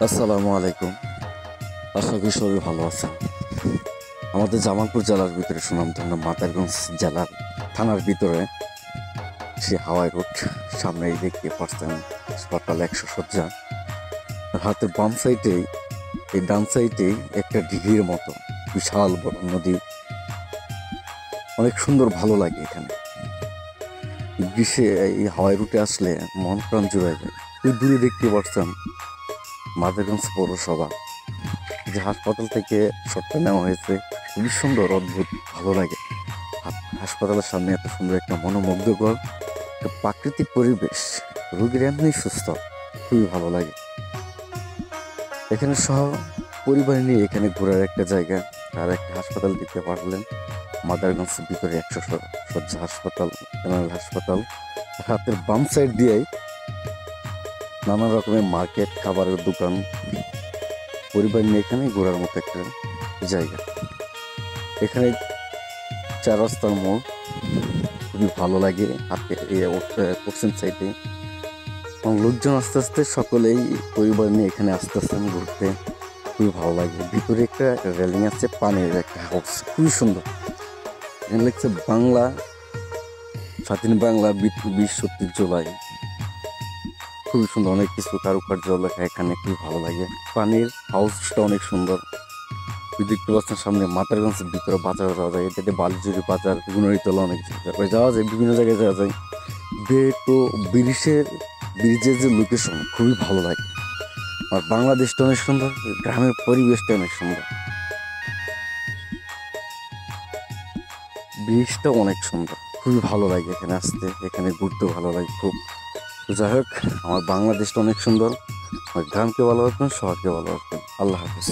আসসালামু আলাইকুম। আশা করি সবাই ভালো আছেন। আমাদের জামালপুর জেলার ভিতরে সুনামধন্য মাদারগঞ্জ জেলার থানার ভিতরে সে হাওয়াই রোড সামনেই দেখতে পাচ্ছেন হাসপাতাল 100 শয্যা। হাতের বাম সাইডে এই ডান সাইডে একটা দিঘির মতো বিশাল বড় নদী, অনেক সুন্দর, ভালো লাগে এখানে। গ্রীষ্মে এই হাওয়াই রুটে আসলে মন প্রাণ জুড়ে যায়। ওই দূরে দেখতে পাচ্ছেন মাদারগঞ্জ পৌরসভা, যে হাসপাতাল থেকে শটটা নেওয়া হয়েছে। খুবই সুন্দর, অদ্ভুত, ভালো লাগে। হাসপাতালের সামনে এত সুন্দর একটা মনোমুগ্ধকর একটা প্রাকৃতিক পরিবেশ, রোগীর এমনি সুস্থ, খুবই ভালো লাগে। এখানে সহ পরিবার নিয়ে এখানে ঘোরার একটা জায়গা আর একটা হাসপাতাল দিতে পারলেন। মাদারগঞ্জের ভিতরে 100 শয্যা হাসপাতাল, জেনারেল হাসপাতাল। হাতের বাম সাইড দিয়েই নানা রকমের মার্কেট, খাবারের দোকান, পরিবার নিয়ে এখানে ঘোরার মতো একটা জায়গা। এখানে 4 রাস্তার মোড়, খুবই ভালো লাগে। হাতে পশ্চিম সাইডে লোকজন আস্তে আস্তে সকলেই পরিবার নিয়ে এখানে আসতেছেন ঘুরতে, খুবই ভালো লাগে। ভিতরে একটা রেলিং আছে, পানির একটা হাউস, খুবই সুন্দর। এখানে লিখছে বাংলা স্বাধীন বাংলা 20 ঐতিহ্যবাহী, খুবই সুন্দর। অনেক কিছু কারুকার্য লেখা এখানে, খুবই ভালো লাগে। পানির হাউসটা অনেক সুন্দর। দেখতে পাচ্ছেন সামনে মাদারগঞ্জের ভিতরে বাজার যাওয়া যায়, এটাতে বালিজুরি বাজার, গুণরিতলা, অনেক জায়গায় যাওয়া যায়, বিভিন্ন জায়গায় যাওয়া যায়। তো ব্রিজের যে লোকেশন খুবই ভালো লাগে। আর বাংলাদেশটা অনেক সুন্দর, গ্রামের পরিবেশটা অনেক সুন্দর, ব্রিজটা অনেক সুন্দর, খুবই ভালো লাগে এখানে আসতে, এখানে ঘুরতে ভালো লাগে খুব। তো যাই হোক, আমার বাংলাদেশটা অনেক সুন্দর। আমার গ্রামকে ভালো রাখবেন, শহরকে ভালো রাখবেন। আল্লাহ হাফিজ।